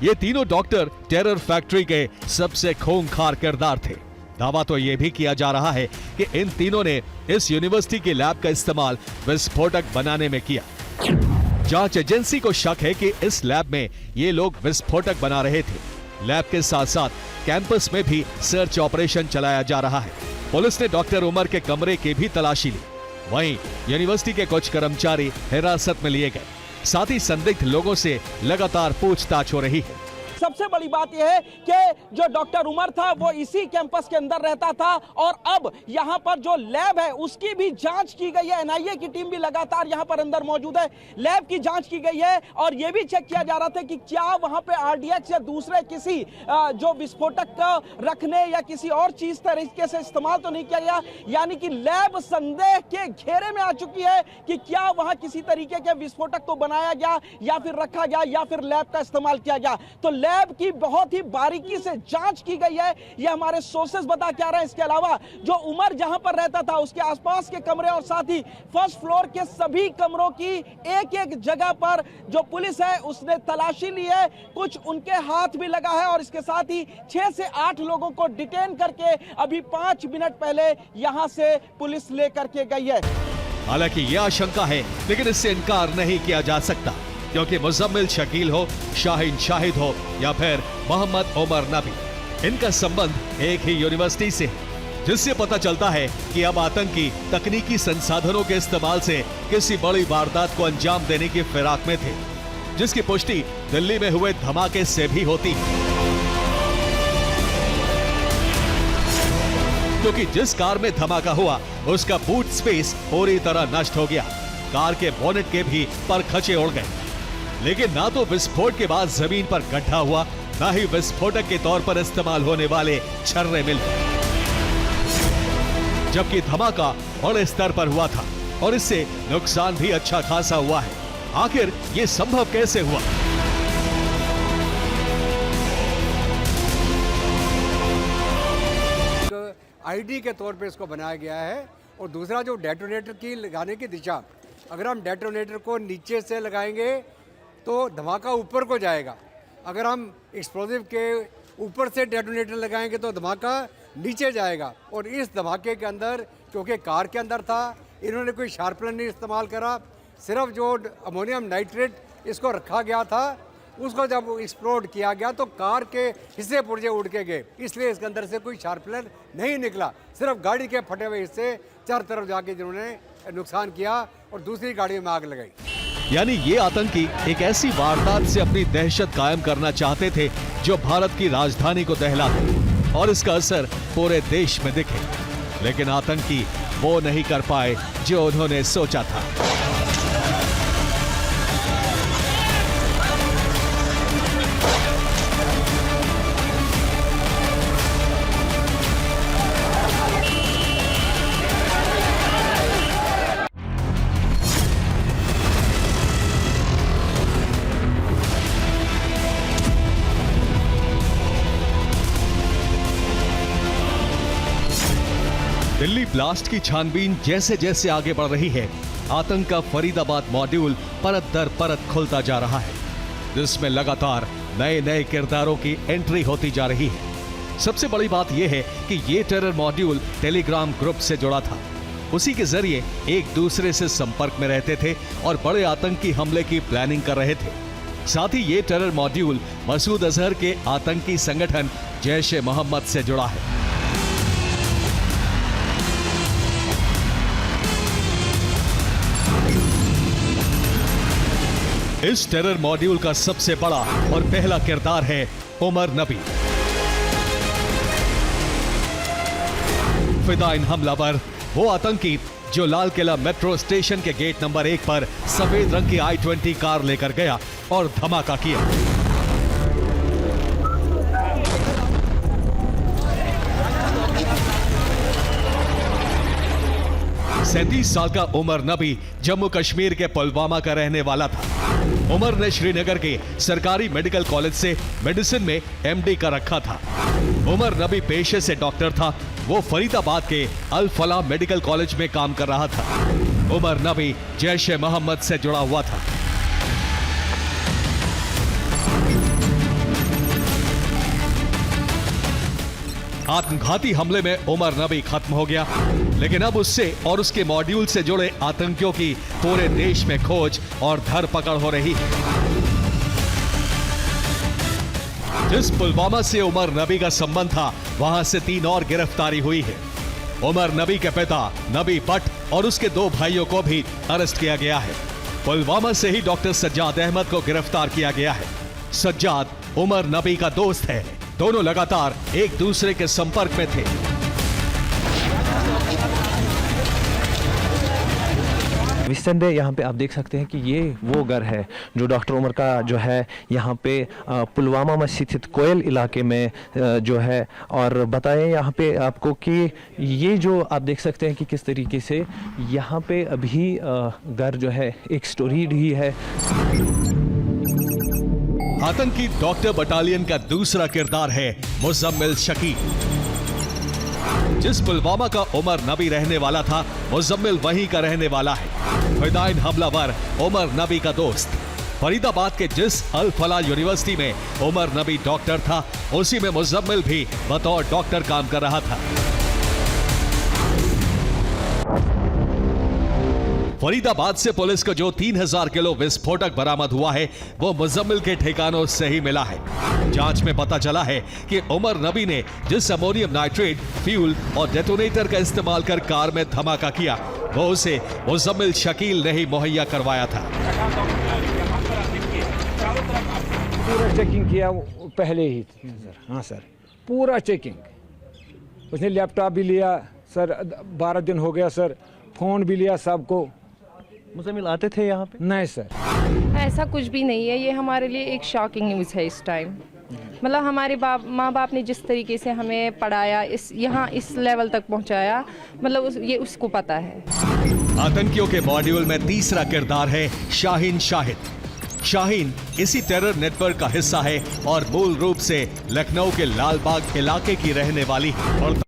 ये तीनों doctor terror factory के सबसे खूंखार किरदार थे। दावा तो ये भी किया जा रहा है कि इन तीनों ने इस यूनिवर्सिटी के लैब का इस्तेमाल विस्फोटक बनाने में किया। जांच एजेंसी को शक है कि इस लैब में ये लोग विस्फोटक बना रहे थे। लैब के साथ साथ कैंपस में भी सर्च ऑपरेशन चलाया जा रहा है। पुलिस ने डॉक्टर उमर के कमरे की भी तलाशी ली। वहीं यूनिवर्सिटी के कुछ कर्मचारी हिरासत में लिए गए। साथ ही संदिग्ध लोगों से लगातार पूछताछ हो रही है। सबसे बड़ी बात यह है कि जो डॉक्टर उमर था वो इसी कैंपस के अंदर रहता था और अब यहां पर जो लैब है उसकी भी जांच की गई है। एनआईए की टीम भी लगातार यहां पर अंदर मौजूद है। लैब की जांच की गई है और यह भी चेक किया जा रहा था कि क्या वहां पे आरडीएक्स या दूसरे किसी जो विस्फोटक का रखने या किसी और चीज तरीके से इस्तेमाल तो नहीं किया गया। यानी कि लैब संदेह के घेरे में आ चुकी है कि क्या वहां किसी तरीके के विस्फोटक को बनाया गया या फिर रखा गया या फिर लैब का इस्तेमाल किया गया। तो लैब की बहुत ही बारीकी से जांच की गई है, यह हमारे सोर्सेस बता के आ रहे हैं। इसके अलावा जो उमर जहां पर रहता था उसके आसपास के कमरे और साथ ही फर्स्ट फ्लोर के सभी कमरों की एक एक जगह पर जो पुलिस है उसने तलाशी ली है। कुछ उनके हाथ भी लगा है और इसके साथ ही 6 से 8 लोगों को डिटेन करके अभी 5 मिनट पहले यहां से पुलिस लेकर के गई है। हालांकि यह आशंका है लेकिन इससे इनकार नहीं किया जा सकता, क्योंकि मुजम्मिल शकील हो, शाहीन शाहिद हो या फिर मोहम्मद उमर नबी, इनका संबंध एक ही यूनिवर्सिटी से है, जिससे पता चलता है कि अब आतंकी तकनीकी संसाधनों के इस्तेमाल से किसी बड़ी वारदात को अंजाम देने की फिराक में थे, जिसकी पुष्टि दिल्ली में हुए धमाके से भी होती है। क्योंकि जिस कार में धमाका हुआ उसका बूट स्पेस पूरी तरह नष्ट हो गया। कार के बोनेट के भी परखचे उड़ गए। लेकिन ना तो विस्फोट के बाद जमीन पर गड्ढा हुआ, ना ही विस्फोटक के तौर पर इस्तेमाल होने वाले छर्रे मिले। जबकि धमाका बड़े स्तर पर हुआ था और इससे नुकसान भी अच्छा खासा हुआ है। आखिर ये संभव कैसे हुआ? आईडी के तौर पे इसको बनाया गया है। और दूसरा जो डेटोनेटर की लगाने की दिशा, अगर हम डेटोनेटर को नीचे से लगाएंगे तो धमाका ऊपर को जाएगा। अगर हम एक्सप्लोजिव के ऊपर से डेटोनेटर लगाएंगे तो धमाका नीचे जाएगा। और इस धमाके के अंदर क्योंकि कार के अंदर था, इन्होंने कोई शार्पनर नहीं इस्तेमाल करा, सिर्फ जो अमोनियम नाइट्रेट इसको रखा गया था उसको जब एक्सप्लोड किया गया तो कार के हिस्से पुर्जे उड़ के गए, इसलिए इसके अंदर से कोई शार्पनर नहीं निकला। सिर्फ गाड़ी के फटे हुए हिस्से चारों तरफ जाके जिन्होंने नुकसान किया और दूसरी गाड़ी में आग लगाई। यानी ये आतंकी एक ऐसी वारदात से अपनी दहशत कायम करना चाहते थे जो भारत की राजधानी को दहला दे और इसका असर पूरे देश में दिखे। लेकिन आतंकी वो नहीं कर पाए जो उन्होंने सोचा था। दिल्ली ब्लास्ट की छानबीन जैसे जैसे आगे बढ़ रही है, आतंक का फरीदाबाद मॉड्यूल परत दर परत खुलता जा रहा है, जिसमें लगातार नए नए किरदारों की एंट्री होती जा रही है। सबसे बड़ी बात यह है कि ये टेरर मॉड्यूल टेलीग्राम ग्रुप से जुड़ा था। उसी के जरिए एक दूसरे से संपर्क में रहते थे और बड़े आतंकी हमले की प्लानिंग कर रहे थे। साथ ही ये टेरर मॉड्यूल मसूद अजहर के आतंकी संगठन जैश-ए-मोहम्मद से जुड़ा है। इस टेरर मॉड्यूल का सबसे बड़ा और पहला किरदार है उमर नबी। फिदाइन हमलावर, वो आतंकी जो लाल किला मेट्रो स्टेशन के गेट नंबर 1 पर सफेद रंग की I-20 कार लेकर गया और धमाका किया। सैंतीस साल का उमर नबी जम्मू कश्मीर के पुलवामा का रहने वाला था। उमर ने श्रीनगर के सरकारी मेडिकल कॉलेज से मेडिसिन में MD का रखा था। उमर नबी पेशे से डॉक्टर था। वो फरीदाबाद के अल फलाह मेडिकल कॉलेज में काम कर रहा था। उमर नबी जैश-ए-मोहम्मद से जुड़ा हुआ था। आत्मघाती हमले में उमर नबी खत्म हो गया, लेकिन अब उससे और उसके मॉड्यूल से जुड़े आतंकियों की पूरे देश में खोज और धरपकड़ हो रही है। जिस पुलवामा से उमर नबी का संबंध था, वहां से 3 और गिरफ्तारी हुई है। उमर नबी के पिता नबी भट्ट और उसके 2 भाइयों को भी अरेस्ट किया गया है। पुलवामा से ही डॉक्टर सज्जाद अहमद को गिरफ्तार किया गया है। सज्जाद उमर नबी का दोस्त है। दोनों लगातार एक दूसरे के संपर्क में थे। निस्संदेह यहाँ पे आप देख सकते हैं कि ये वो घर है जो डॉक्टर उमर का जो है यहाँ पे पुलवामा में स्थित कोयल इलाके में जो है। और बताएं यहाँ पे आपको कि ये जो आप देख सकते हैं कि किस तरीके से यहाँ पे अभी घर जो है एक स्टोरीड ही है। आतंकी डॉक्टर बटालियन का दूसरा किरदार है मुजम्मिल शकील। जिस पुलवामा का उमर नबी रहने वाला था, मुजम्मिल वहीं का रहने वाला है। फिदाइन हमलावर उमर नबी का दोस्त। फरीदाबाद के जिस अल फलाह यूनिवर्सिटी में उमर नबी डॉक्टर था, उसी में मुजम्मिल भी बतौर डॉक्टर काम कर रहा था। फरीदाबाद से पुलिस को जो 3000 किलो विस्फोटक बरामद हुआ है, वो मुजम्मिल के ठिकानों से ही मिला है। जांच में पता चला है कि उमर नबी ने जिस अमोनियम नाइट्रेट, फ्यूल और डेटोनेटर का इस्तेमाल कर कार में धमाका किया, वो उसे मुजम्मिल शकील ने ही मुहैया करवाया था। पूरा चेकिंग किया पहले ही सर। हाँ सर, पूरा चेकिंग। उसने लैपटॉप भी लिया सर, 12 दिन हो गया सर, फोन भी लिया सबको। मुजम्मिल आते थे यहाँ पे? नहीं सर, ऐसा कुछ भी नहीं है। ये हमारे लिए एक शॉकिंग न्यूज़ है इस टाइम। मतलब हमारे माँ बाप ने जिस तरीके से हमें पढ़ाया, इस लेवल तक पहुँचाया, मतलब ये उसको पता है। आतंकियों के मॉड्यूल में तीसरा किरदार है शाहीन शाहिद। शाहीन इसी टेरर नेटवर्क का हिस्सा है और मूल रूप से लखनऊ के लालबाग इलाके की रहने वाली है। और